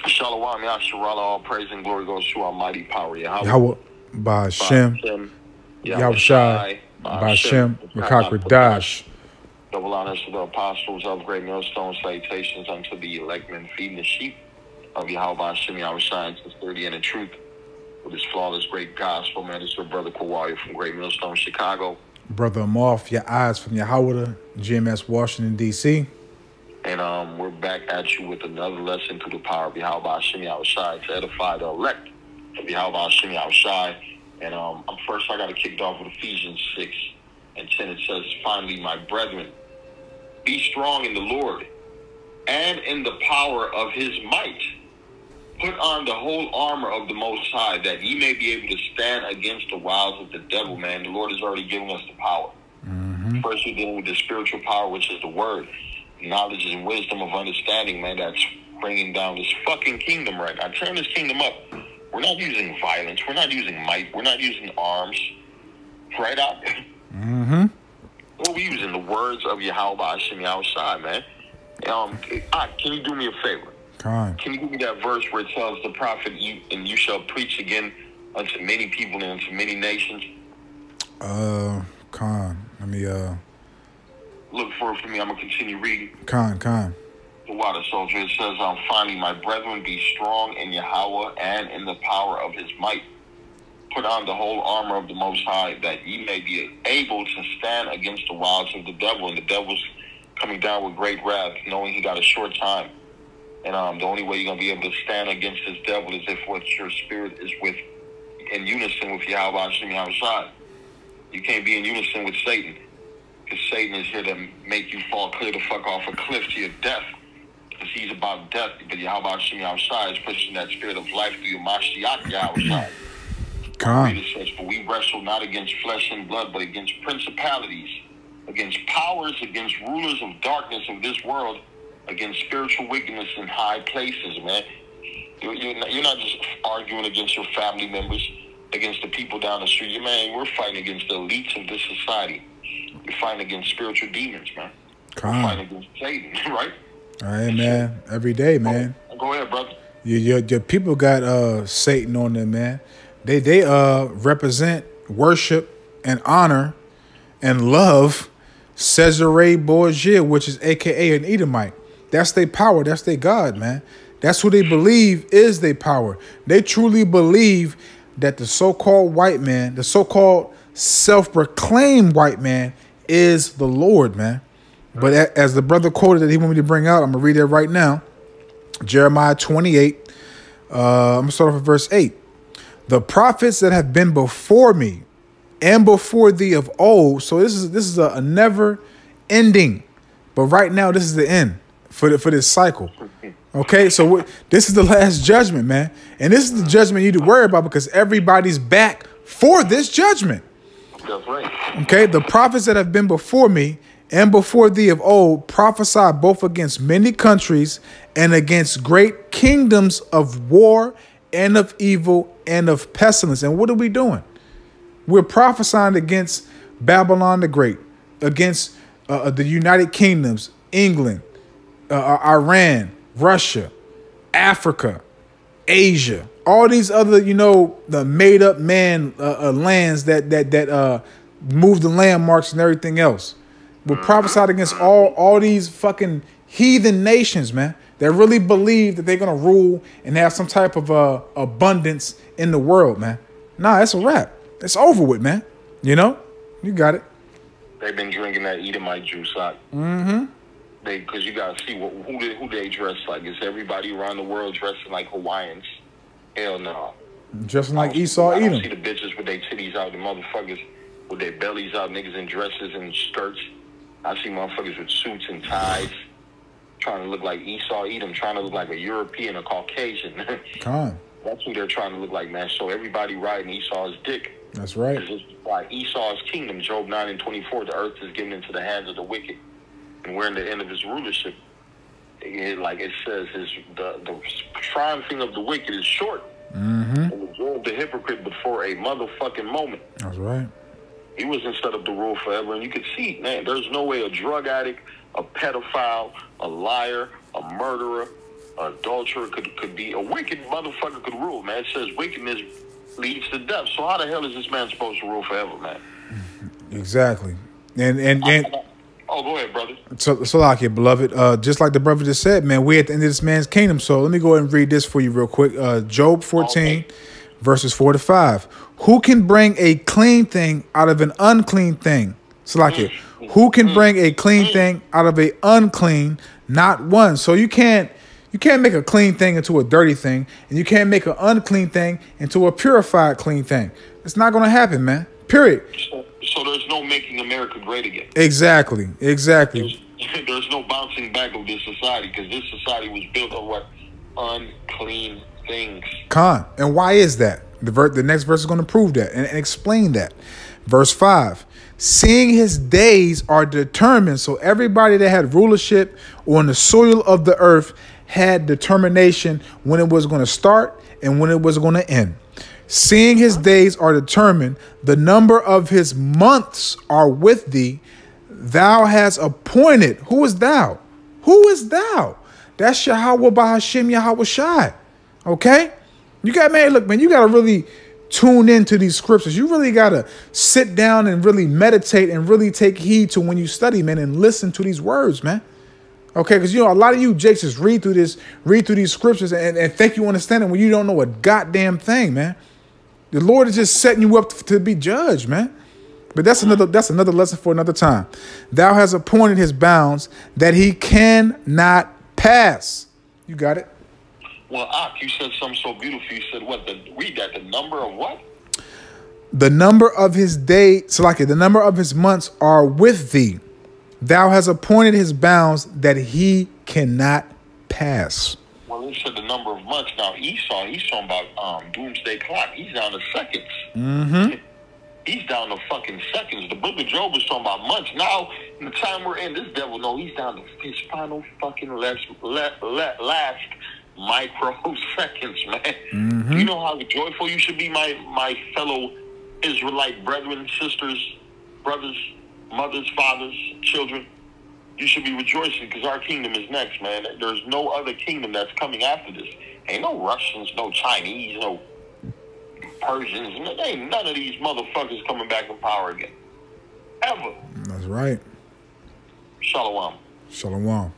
Shalom, Yasharala, all praise and glory goes to Almighty Power, Yahweh, Ba'Shem, Yahushai, Ba'Shem, Rakakradash. Double honors to the apostles of Great Millstone, salutations unto the elect men feeding the sheep of Yahweh Ba'Shem, Yahushai, in sincerity and in truth. With this flawless great gospel, man, this is your brother Kawhi from Great Millstone, Chicago. Brother Amoff, your eyes from Yahweh, GMS, Washington, D.C. And we're back at you with another lesson through the power of Yahweh Ba'Shem Yahushai to edify the elect of Yahweh Ba'Shem Yahushai. And first I got to kick it off with Ephesians 6:10. It says, finally, my brethren, be strong in the Lord and in the power of his might. Put on the whole armor of the Most High, that ye may be able to stand against the wiles of the devil, man. The Lord has already given us the power. First, we're dealing with the spiritual power, which is the word. Knowledge and wisdom of understanding, man, that's bringing down this fucking kingdom right now. Turn this kingdom up. We're not using violence. We're not using might. We're not using arms. Right out. What we using? The words of Yahweh Ba'Shem Yahushai, man. Can you do me a favor? Khan. Can you give me that verse where it tells the prophet, you shall preach again unto many people and unto many nations? Khan. Let me, Look for it for me. I'm going to continue reading. Khan. The water soldier. It says, finally, my brethren, be strong in Yahweh and in the power of his might. Put on the whole armor of the Most High, that ye may be able to stand against the wiles of the devil. And the devil's coming down with great wrath, knowing he got a short time. And the only way you're going to be able to stand against this devil is if what your spirit is in unison with Yahweh Ba'Shem Yahushai. You can't be in unison with Satan. Because Satan is here to make you fall clear the fuck off a cliff to your death. Because he's about death. But Yahweh Ba'Shem Yahushai is pushing that spirit of life through your Mashiach Yahushai. For we wrestle not against flesh and blood, but against principalities, against powers, against rulers of darkness of this world, against spiritual wickedness in high places, man. You're not just arguing against your family members, against the people down the street. Man, we're fighting against the elites of this society. We're fighting against spiritual demons, man. We're fighting against Satan, right? Hey, man. Every day, man. Go ahead, brother. Your people got Satan on them, man. They represent, worship, and honor and love Cesare Borgia, which is a.k.a. an Edomite. That's their power. That's their God, man. That's who they believe is their power. They truly believe that the so-called white man, the so-called self-proclaimed white man, is the Lord, man. But as the brother quoted that he wanted me to bring out, I'm going to read it right now. Jeremiah 28. I'm going to start off at verse 8. The prophets that have been before me and before thee of old. So this is a never ending. But right now, this is the end for this cycle. Okay, so this is the last judgment, man. And this is the judgment you need to worry about because everybody's back for this judgment. That's right. Okay, the prophets that have been before me and before thee of old prophesy both against many countries and against great kingdoms of war and of evil and of pestilence. And what are we doing? We're prophesying against Babylon the Great, against the United Kingdoms, England, Iran, Russia, Africa, Asia, all these other, the made up lands that move the landmarks and everything else. We're prophesied against all these fucking heathen nations, man, that really believe that they're going to rule and have some type of abundance in the world, man. Nah, it's a wrap. It's over with, man. You got it. They've been drinking that Edomite juice out. Because you got to see who they dress like. Is everybody around the world dressing like Hawaiians? Hell no. Dressing like Esau Edom. I don't see the bitches with their titties out, the motherfuckers with their bellies out, niggas in dresses and skirts. I see motherfuckers with suits and ties trying to look like Esau Edom, trying to look like a European, a Caucasian. That's who they're trying to look like, man. So everybody riding Esau's dick. That's right. This is why Esau's kingdom, Job 9:24, the earth is given into the hands of the wicked. And we're in the end of his rulership. Like it says, the triumphing of the wicked is short. And the joy of the hypocrite before a motherfucking moment. That's right. He wasn't set up to rule forever. And you could see, man, there's no way a drug addict, a pedophile, a liar, a murderer, adulterer could be a wicked motherfucker could rule, man. It says wickedness leads to death. So how the hell is this man supposed to rule forever, man? Exactly. And oh, go ahead, brother. So like it, beloved. Just like the brother just said, man, we at the end of this man's kingdom. So let me go ahead and read this for you real quick. Job 14, verses 4 to 5. Who can bring a clean thing out of an unclean thing? So like it. Who can bring a clean thing out of a unclean? Not one. So you can't make a clean thing into a dirty thing, and you can't make an unclean thing into a purified clean thing. It's not going to happen, man. Period. So there's no making America great again. Exactly. There's no bouncing back of this society, because this society was built on what? Unclean things. And why is that? The next verse is going to prove that and explain that. Verse 5. Seeing his days are determined. So everybody that had rulership on the soil of the earth had determination when it was going to start and when it was going to end. Seeing his days are determined, the number of his months are with thee. Thou hast appointed. Who is thou? Who is thou? That's Yahweh Bahashim Yahweh Shai. Okay? You got, man, look, man, you got to really tune into these scriptures. You really got to sit down and really meditate and really take heed to when you study, man, and listen to these words, man. Okay, because, you know, a lot of you jakes just read through these scriptures and think you understand it when you don't know a goddamn thing, man. The Lord is just setting you up to be judged, man. But that's another lesson for another time. Thou hast appointed his bounds that he cannot pass. You got it? Well, Ak, you said something so beautiful. You said what? Read that. The number of what? The number of his days, so like it, the number of his months are with thee. Thou hast appointed his bounds that he cannot pass. Well, he said the number of months. Now, Esau, he's talking about doomsday clock. He's down to seconds. Mm-hmm. He's down to fucking seconds. The book of Job is talking about months. Now, in the time we're in, this devil he's down to his final fucking last microseconds, man. Mm-hmm. You know how joyful you should be, my fellow Israelite brethren, sisters, brothers, mothers, fathers, children. You should be rejoicing, because our kingdom is next, man. There's no other kingdom that's coming after this. Ain't no Russians, no Chinese, no Persians. Ain't none of these motherfuckers coming back in power again. Ever. That's right. Shalom. Shalom.